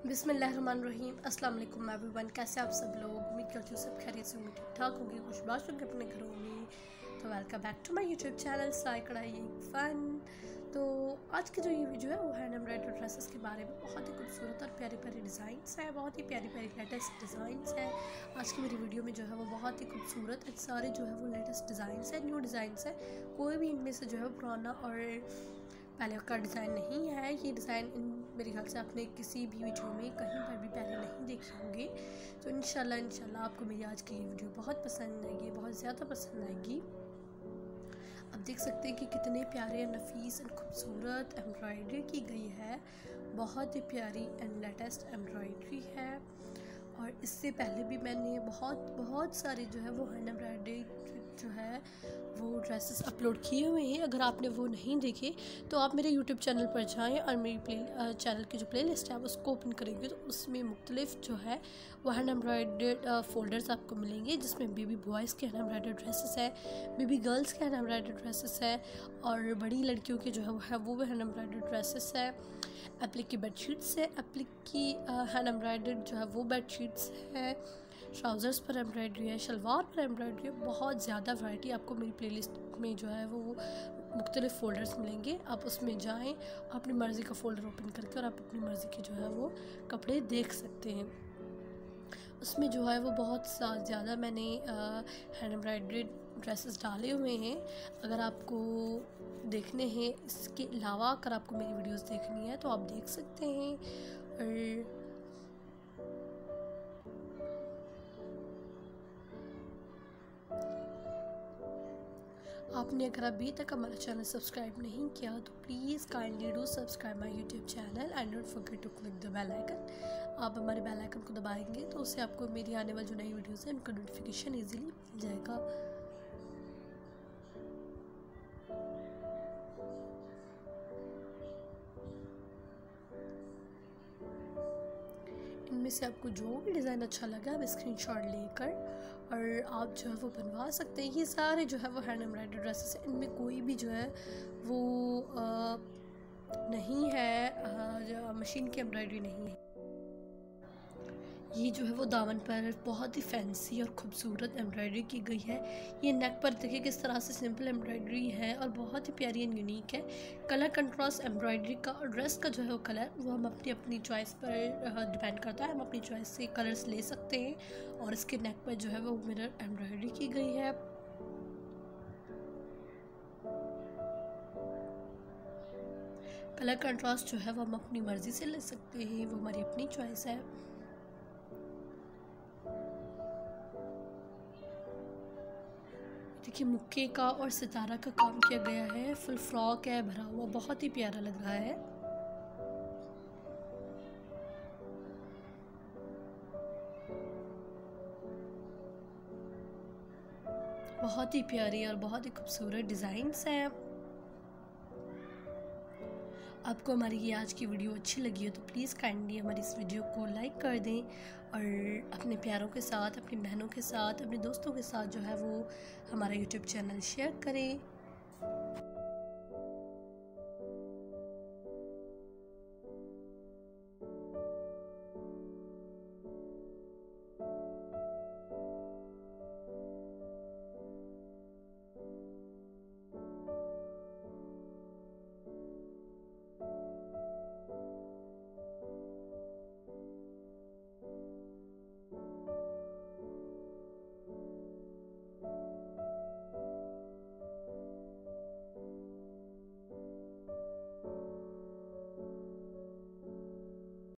बिस्मिल्लाहिर्रहमानिर्रहीम। अस्सलाम वालेकुम एवरीवन। कैसे आप सब लोग? उम्मीद करती हूँ सब खैरियत से होंगे, ठीक ठाक होंगे, खुशबाश होंगे अपने घरों में। तो welcome back to my YouTube channel Sai Kadhai fun. तो आज की जो ये वीडियो है वो हैंड एम्ब्रॉयडर्ड ड्रेसेस के बारे में। बहुत ही खूबसूरत और प्यारे प्यारे डिज़ाइंस हैं, बहुत ही प्यारी प्यारी लेटेस्ट डिज़ाइंस हैं। आज की मेरी वीडियो में जो है वो बहुत ही खूबसूरत सारे जो है वो लेटेस्ट डिज़ाइंस हैं, न्यू डिज़ाइंस हैं। कोई भी इनमें से जो है पुराना और पहले का डिज़ाइन नहीं है। ये डिज़ाइन मेरे ख्याल से आपने किसी भी वीडियो में कहीं पर भी पहले नहीं देखे होंगे। तो इंशाल्लाह आपको मेरी आज की ये वीडियो बहुत पसंद आएगी, बहुत ज़्यादा पसंद आएगी। आप देख सकते हैं कि कितने प्यारे नफीस एंड खूबसूरत एम्ब्रॉयडरी की गई है। बहुत ही प्यारी एंड लेटेस्ट एम्ब्रॉयडरी है। और इससे पहले भी मैंने बहुत सारे जो है वो हैंड एम्ब्रॉयडरी जो है वो ड्रेसेस अपलोड किए हुए हैं। अगर आपने वो नहीं देखे तो आप मेरे यूट्यूब चैनल पर जाएं और मेरी चैनल की जो प्लेलिस्ट है आप उसको ओपन करेंगे तो उसमें मुख्तलिफ जो है वो हैंड एम्ब्रॉयडर्ड फ़ोल्डर्स आपको मिलेंगे, जिसमें बेबी बॉयज़ के हैंड एम्ब्रॉयडर्ड ड्रेसेस है, बेबी गर्ल्स के हैंड एम्ब्रॉयडर्ड ड्रेसेस है और बड़ी लड़कियों के जो है वो हैंड एम्ब्रॉयडर्ड ड्रेसेस है। एप्लिक की बेडशीट्स है, एप्लिक की हैंड एम्ब्रॉयडर्ड जो है वो बेडशीट्स है, ट्राउज़र्स पर एम्ब्रॉयडरी है, शलवार पर एम्ब्रॉयडरी है। बहुत ज़्यादा वैरायटी आपको मेरी प्लेलिस्ट में जो है वो मुख्तलिफ़ फ़ोल्डर्स मिलेंगे। आप उसमें जाएं, अपनी मर्ज़ी का फ़ोल्डर ओपन करके और आप अपनी मर्ज़ी के जो है वो कपड़े देख सकते हैं। उसमें जो है वो बहुत ज़्यादा मैंने हैंड एम्ब्रॉयडरी ड्रेसेस डाले हुए हैं। अगर आपको देखने हैं, इसके अलावा अगर आपको मेरी वीडियोस देखनी है तो आप देख सकते हैं। और आपने अगर अभी तक हमारा चैनल सब्सक्राइब नहीं किया तो please kindly do subscribe my YouTube channel and don't forget to click the bell icon. आप हमारे बेल आइकन को दबाएंगे तो उससे आपको मेरी आने वाली जो नई वीडियोस हैं उनका नोटिफिकेशन ईजिली मिल जाएगा। इनमें से आपको जो भी डिज़ाइन अच्छा लगा आप स्क्रीनशॉट लेकर और आप जो है वो बनवा सकते हैं। ये सारे जो है वो हैंड एम्ब्रॉयडर्ड ड्रेसेस हैं, इनमें कोई भी जो है वो नहीं है जो मशीन की एम्ब्रॉयडरी नहीं है। ये जो है वो दामन पर बहुत ही फैंसी और ख़ूबसूरत एम्ब्रॉयडरी की गई है। ये नेक पर देखिए किस तरह से सिंपल एम्ब्रॉयडरी है और बहुत ही प्यारी एंड यूनिक है। कलर कंट्रास्ट एम्ब्रॉयडरी का और ड्रेस का जो है वो कलर वो हम अपनी चॉइस पर डिपेंड करता है। हम अपनी चॉइस से कलर्स ले सकते हैं। और इसके नेक पर जो है वो मिरर एम्ब्रॉयडरी की गई है। कलर कंट्रास्ट जो है वो हम अपनी मर्ज़ी से ले सकते हैं, वो हमारी अपनी चॉइस है। देखिए मुक्के का और सितारा का काम किया गया है, फुल फ्रॉक है, भरा हुआ, बहुत ही प्यारा लग रहा है। बहुत ही प्यारी और बहुत ही खूबसूरत डिज़ाइंस हैं। आपको हमारी ये आज की वीडियो अच्छी लगी हो तो प्लीज़ काइंडली हमारी इस वीडियो को लाइक कर दें और अपने प्यारों के साथ, अपनी बहनों के साथ, अपने दोस्तों के साथ जो है वो हमारा यूट्यूब चैनल शेयर करें।